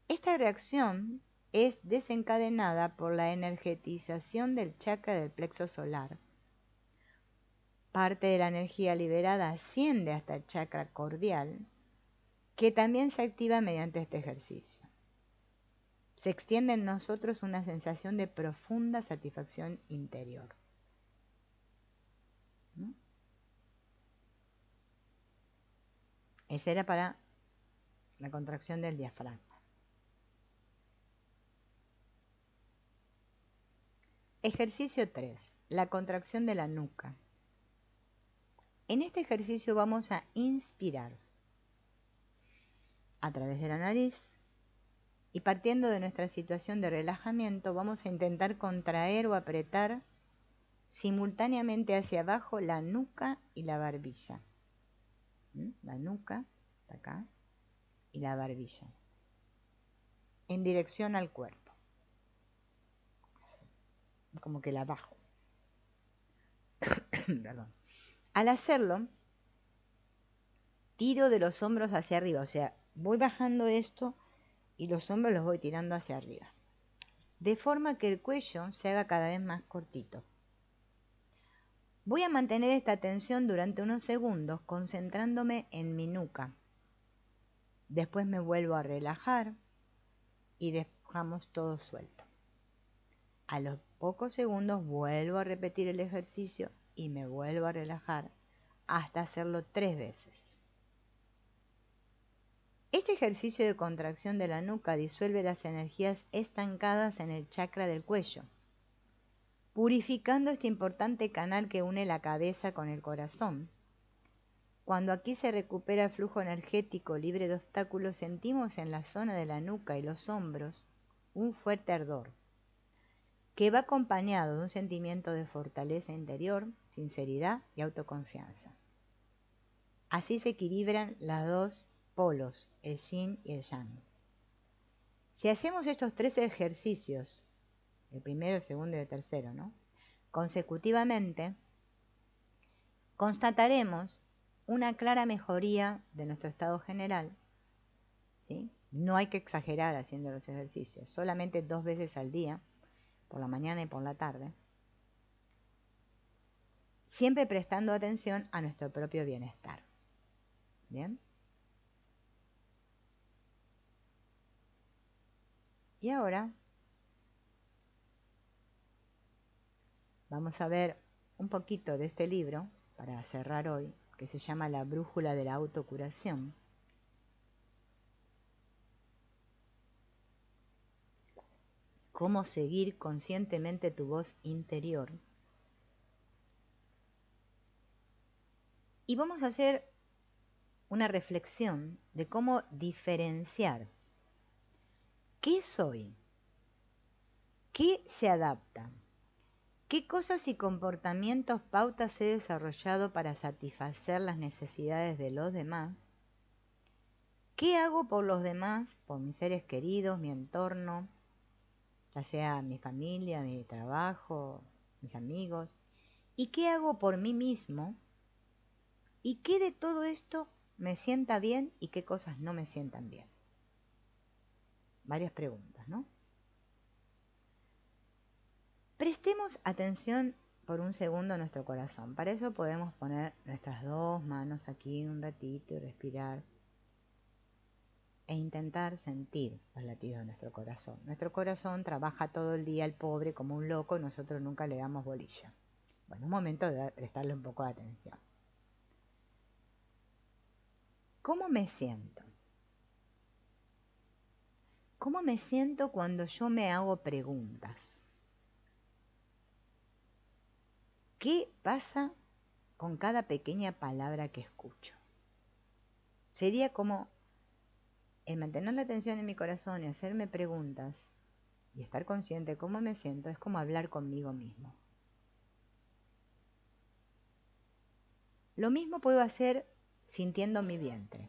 Esta reacción es desencadenada por la energetización del chakra del plexo solar. Parte de la energía liberada asciende hasta el chakra cordial, que también se activa mediante este ejercicio. Se extiende en nosotros una sensación de profunda satisfacción interior. Esa era para la contracción del diafragma. Ejercicio 3. La contracción de la nuca. En este ejercicio vamos a inspirar a través de la nariz y partiendo de nuestra situación de relajamiento vamos a intentar contraer o apretar simultáneamente hacia abajo la nuca y la barbilla. La nuca, acá, y la barbilla, en dirección al cuerpo. Así, como que la bajo. Perdón. Al hacerlo, tiro de los hombros hacia arriba, o sea, voy bajando esto y los hombros los voy tirando hacia arriba, de forma que el cuello se haga cada vez más cortito. Voy a mantener esta tensión durante unos segundos concentrándome en mi nuca, Después me vuelvo a relajar y dejamos todo suelto. A los pocos segundos vuelvo a repetir el ejercicio y me vuelvo a relajar hasta hacerlo 3 veces. Este ejercicio de contracción de la nuca disuelve las energías estancadas en el chakra del cuello, purificando este importante canal que une la cabeza con el corazón. Cuando aquí se recupera el flujo energético libre de obstáculos, sentimos en la zona de la nuca y los hombros un fuerte ardor, que va acompañado de un sentimiento de fortaleza interior, sinceridad y autoconfianza. Así se equilibran los dos polos, el yin y el yang. Si hacemos estos 3 ejercicios, el primero, el segundo y el tercero, consecutivamente, constataremos una clara mejoría de nuestro estado general, ¿sí? No hay que exagerar haciendo los ejercicios, solamente 2 veces al día, por la mañana y por la tarde, siempre prestando atención a nuestro propio bienestar. ¿Bien? Y ahora vamos a ver un poquito de este libro para cerrar hoy, que se llama La brújula de la autocuración. Cómo seguir conscientemente tu voz interior. Y vamos a hacer una reflexión de cómo diferenciar qué soy, qué se adapta, qué cosas y comportamientos, pautas he desarrollado para satisfacer las necesidades de los demás, qué hago por los demás, por mis seres queridos, mi entorno, ya sea mi familia, mi trabajo, mis amigos, y qué hago por mí mismo, y qué de todo esto me sienta bien y qué cosas no me sientan bien. Varias preguntas, ¿no? Prestemos atención por un segundo a nuestro corazón. Para eso podemos poner nuestras 2 manos aquí un ratito y respirar e intentar sentir los latidos de nuestro corazón. Nuestro corazón trabaja todo el día, el pobre, como un loco, y nosotros nunca le damos bolilla. Bueno, un momento de prestarle un poco de atención. ¿Cómo me siento? ¿Cómo me siento cuando yo me hago preguntas? ¿Qué pasa con cada pequeña palabra que escucho? Sería como el mantener la atención en mi corazón y hacerme preguntas y estar consciente de cómo me siento, es como hablar conmigo mismo. Lo mismo puedo hacer sintiendo mi vientre.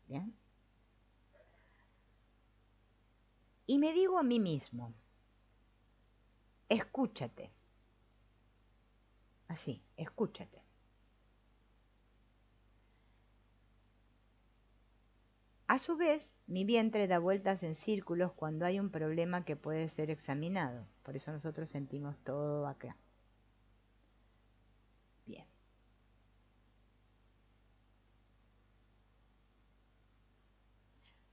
¿Bien? Y me digo a mí mismo, escúchate. Así, escúchate. A su vez, mi vientre da vueltas en círculos cuando hay un problema que puede ser examinado. Por eso nosotros sentimos todo acá. Bien.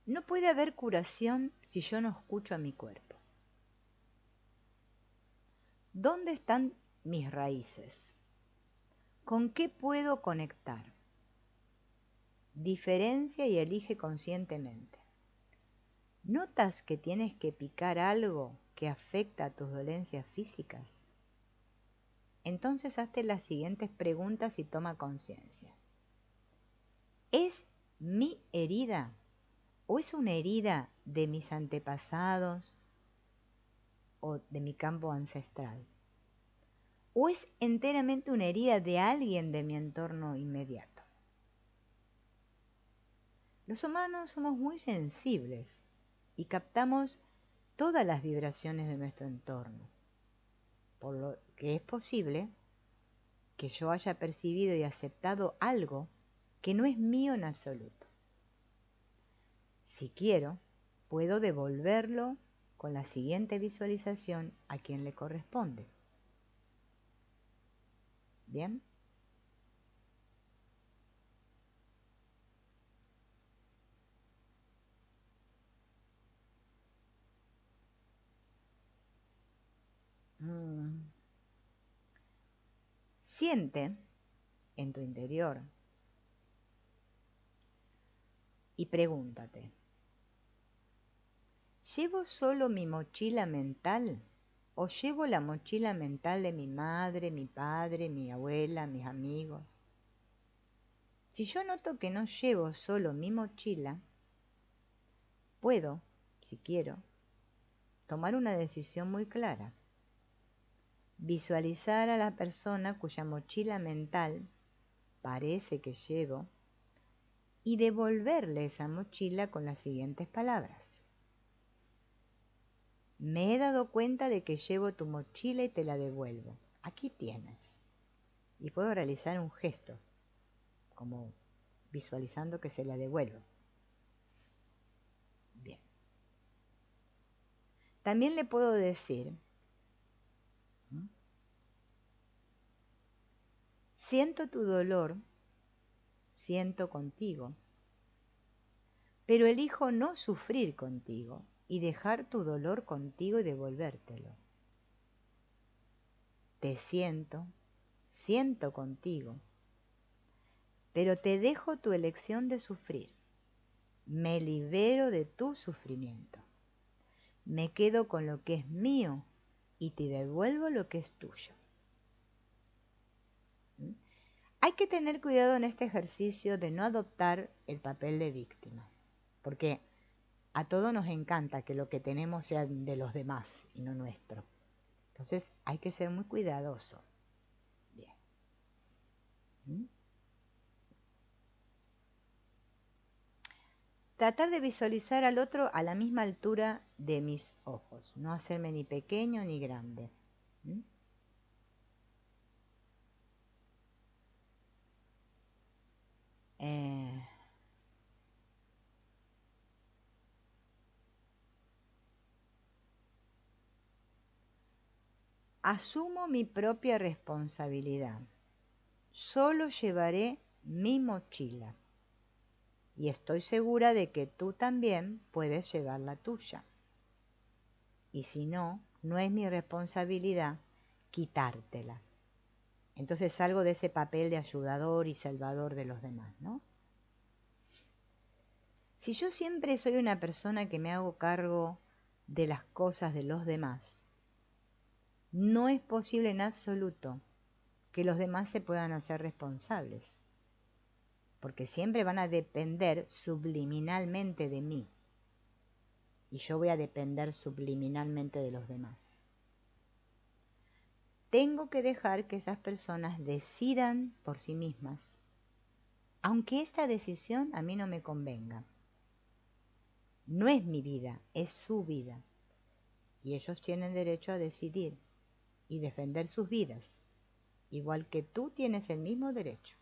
No puede haber curación si yo no escucho a mi cuerpo. ¿Dónde están mis raíces? ¿Con qué puedo conectar? Diferencia y elige conscientemente. ¿Notas que tienes que picar algo que afecta a tus dolencias físicas? Entonces hazte las siguientes preguntas y toma conciencia. ¿Es mi herida o es una herida de mis antepasados o de mi campo ancestral? ¿O es enteramente una herida de alguien de mi entorno inmediato? Los humanos somos muy sensibles y captamos todas las vibraciones de nuestro entorno, por lo que es posible que yo haya percibido y aceptado algo que no es mío en absoluto. Si quiero, puedo devolverlo con la siguiente visualización a quien le corresponde. ¿Bien? Siente en tu interior y pregúntate, ¿llevo solo mi mochila mental o llevo la mochila mental de mi madre, mi padre, mi abuela, mis amigos? Si yo noto que no llevo solo mi mochila, puedo, si quiero, tomar una decisión muy clara. Visualizar a la persona cuya mochila mental parece que llevo y devolverle esa mochila con las siguientes palabras. Me he dado cuenta de que llevo tu mochila y te la devuelvo. Aquí tienes. Y puedo realizar un gesto, como visualizando que se la devuelvo. Bien. También le puedo decir, siento tu dolor, siento contigo, pero elijo no sufrir contigo y dejar tu dolor contigo y devolvértelo. Te siento, siento contigo, pero te dejo tu elección de sufrir. Me libero de tu sufrimiento. Me quedo con lo que es mío y te devuelvo lo que es tuyo. Hay que tener cuidado en este ejercicio de no adoptar el papel de víctima, porque a todos nos encanta que lo que tenemos sea de los demás y no nuestro. Entonces hay que ser muy cuidadoso. Bien. Tratar de visualizar al otro a la misma altura de mis ojos, no hacerme ni pequeño ni grande. Asumo mi propia responsabilidad. Solo llevaré mi mochila. Y estoy segura de que tú también puedes llevar la tuya. Y si no, no es mi responsabilidad quitártela. Entonces salgo de ese papel de ayudador y salvador de los demás, ¿no? Si yo siempre soy una persona que me hago cargo de las cosas de los demás, no es posible en absoluto que los demás se puedan hacer responsables, porque siempre van a depender subliminalmente de mí, y yo voy a depender subliminalmente de los demás. Tengo que dejar que esas personas decidan por sí mismas, aunque esta decisión a mí no me convenga. No es mi vida, es su vida, y ellos tienen derecho a decidir y defender sus vidas, igual que tú tienes el mismo derecho.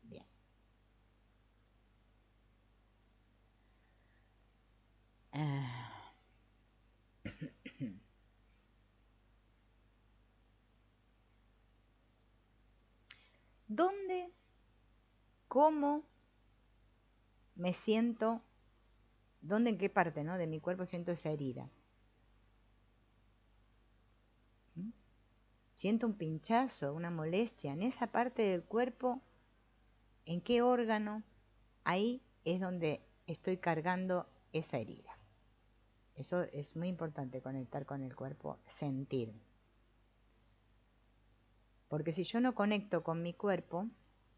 Bien. ¿Dónde, cómo me siento, dónde, en qué parte, ¿no?, de mi cuerpo siento esa herida? Siento un pinchazo, una molestia en esa parte del cuerpo, ¿en qué órgano? Ahí es donde estoy cargando esa herida. Eso es muy importante, conectar con el cuerpo, sentir. Porque si yo no conecto con mi cuerpo,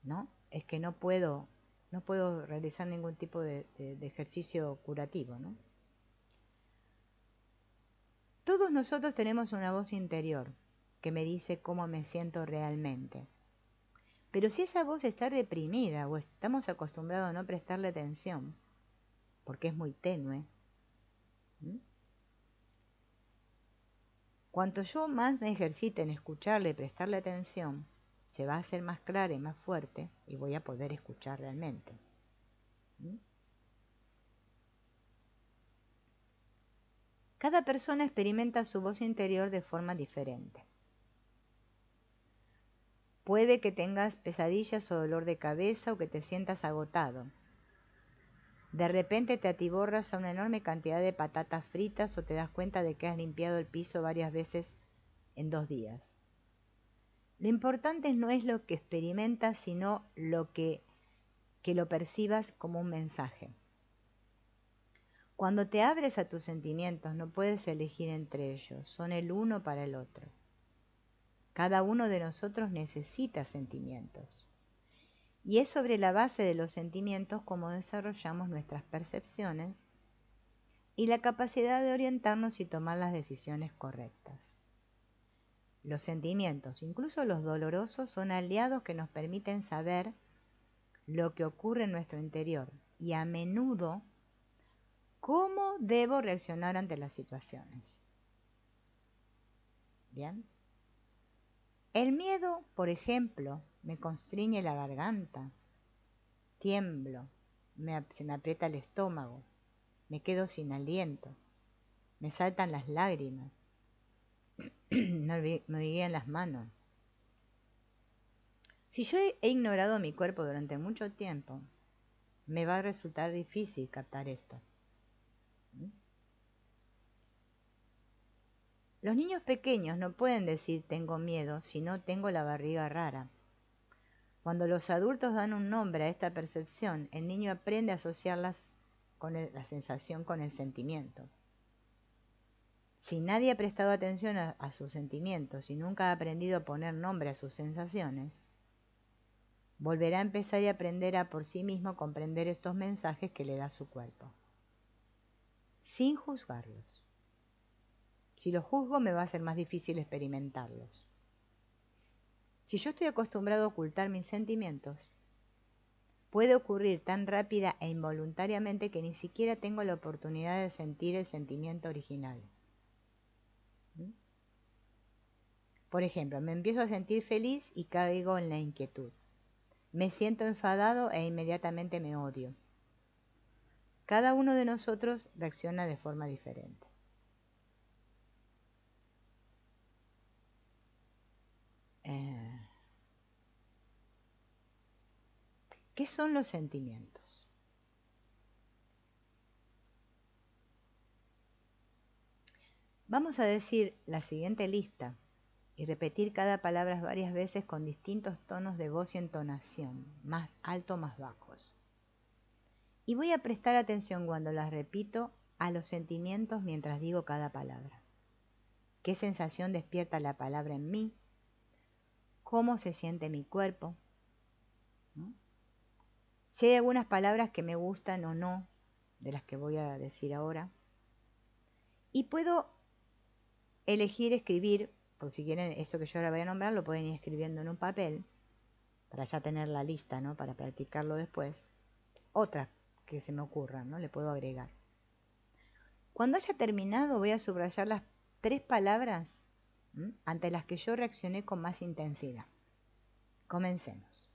¿no?, es que no puedo realizar ningún tipo de ejercicio curativo, ¿no? Todos nosotros tenemos una voz interior que me dice cómo me siento realmente. Pero si esa voz está reprimida o estamos acostumbrados a no prestarle atención, porque es muy tenue, cuanto yo más me ejercite en escucharle y prestarle atención, se va a hacer más clara y más fuerte y voy a poder escuchar realmente. Cada persona experimenta su voz interior de forma diferente. Puede que tengas pesadillas o dolor de cabeza o que te sientas agotado. De repente te atiborras a una enorme cantidad de patatas fritas o te das cuenta de que has limpiado el piso varias veces en 2 días. Lo importante no es lo que experimentas, sino que lo percibas como un mensaje. Cuando te abres a tus sentimientos, no puedes elegir entre ellos, son el uno para el otro. Cada uno de nosotros necesita sentimientos. Y es sobre la base de los sentimientos como desarrollamos nuestras percepciones y la capacidad de orientarnos y tomar las decisiones correctas. Los sentimientos, incluso los dolorosos, son aliados que nos permiten saber lo que ocurre en nuestro interior y a menudo cómo debo reaccionar ante las situaciones. ¿Bien? El miedo, por ejemplo, me constriñe la garganta, tiemblo, se me aprieta el estómago, me quedo sin aliento, me saltan las lágrimas, me hormiguean las manos. Si yo he ignorado mi cuerpo durante mucho tiempo, me va a resultar difícil captar esto. Los niños pequeños no pueden decir tengo miedo si no tengo la barriga rara. Cuando los adultos dan un nombre a esta percepción, el niño aprende a asociarlas con la sensación con el sentimiento. Si nadie ha prestado atención a sus sentimientos y nunca ha aprendido a poner nombre a sus sensaciones, volverá a empezar y aprender a por sí mismo comprender estos mensajes que le da su cuerpo, sin juzgarlos. Si los juzgo, me va a ser más difícil experimentarlos. Si yo estoy acostumbrado a ocultar mis sentimientos, puede ocurrir tan rápida e involuntariamente que ni siquiera tengo la oportunidad de sentir el sentimiento original. Por ejemplo, me empiezo a sentir feliz y caigo en la inquietud. Me siento enfadado e inmediatamente me odio. Cada uno de nosotros reacciona de forma diferente. ¿Qué son los sentimientos? Vamos a decir la siguiente lista y repetir cada palabra varias veces con distintos tonos de voz y entonación, más alto, más bajos. Y voy a prestar atención cuando las repito a los sentimientos mientras digo cada palabra. ¿Qué sensación despierta la palabra en mí? ¿Cómo se siente mi cuerpo? ¿No? Si hay algunas palabras que me gustan o no, de las que voy a decir ahora. Y puedo elegir escribir, por si quieren esto que yo ahora voy a nombrar, lo pueden ir escribiendo en un papel, para ya tener la lista, ¿no? Para practicarlo después. Otras que se me ocurran, ¿no? Le puedo agregar. Cuando haya terminado, voy a subrayar las 3 palabras ante las que yo reaccioné con más intensidad. Comencemos.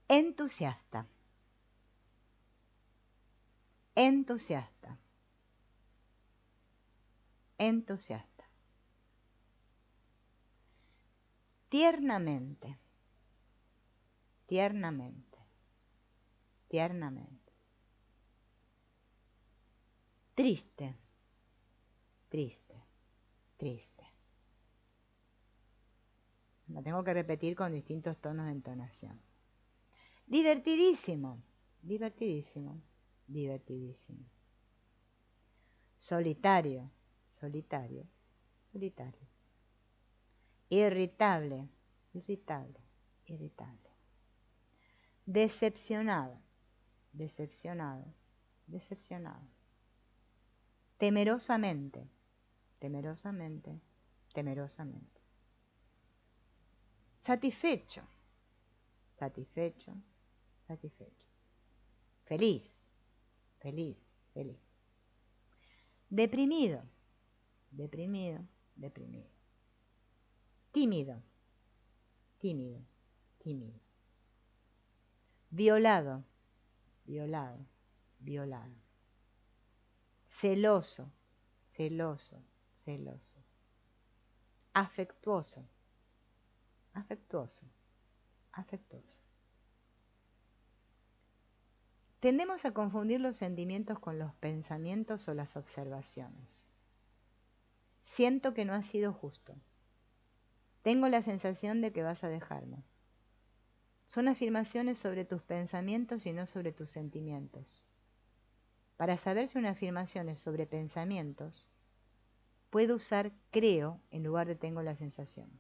Entusiasta. Entusiasta. Entusiasta. Tiernamente. Tiernamente. Tiernamente. Triste. Triste. Triste. La tengo que repetir con distintos tonos de entonación. Divertidísimo. Divertidísimo. Divertidísimo. Solitario. Solitario. Solitario. Irritable. Irritable. Irritable. Decepcionado. Decepcionado. Decepcionado. Temerosamente. Temerosamente. Temerosamente. Satisfecho. Satisfecho. Satisfecho. Feliz. Feliz. Feliz. Deprimido. Deprimido. Deprimido. Tímido. Tímido. Tímido. Violado. Violado. Violado. Celoso. Celoso. Celoso. Afectuoso. Afectuoso. Afectuoso. Tendemos a confundir los sentimientos con los pensamientos o las observaciones. Siento que no has sido justo. Tengo la sensación de que vas a dejarme. Son afirmaciones sobre tus pensamientos y no sobre tus sentimientos. Para saber si una afirmación es sobre pensamientos, puedo usar creo en lugar de tengo la sensación.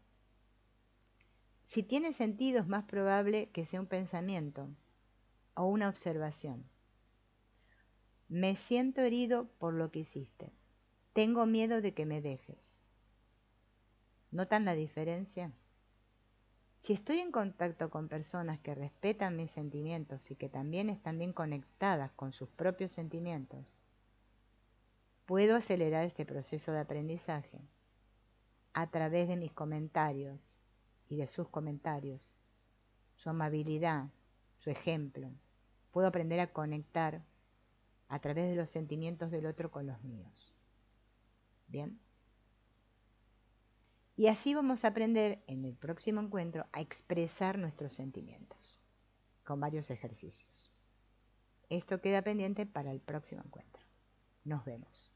Si tiene sentido, es más probable que sea un pensamiento o una observación. Me siento herido por lo que hiciste. Tengo miedo de que me dejes. ¿Notan la diferencia? Si estoy en contacto con personas que respetan mis sentimientos y que también están bien conectadas con sus propios sentimientos, puedo acelerar este proceso de aprendizaje a través de mis comentarios y de sus comentarios, su amabilidad, su ejemplo. Puedo aprender a conectar a través de los sentimientos del otro con los míos. ¿Bien? Y así vamos a aprender en el próximo encuentro a expresar nuestros sentimientos con varios ejercicios. Esto queda pendiente para el próximo encuentro. Nos vemos.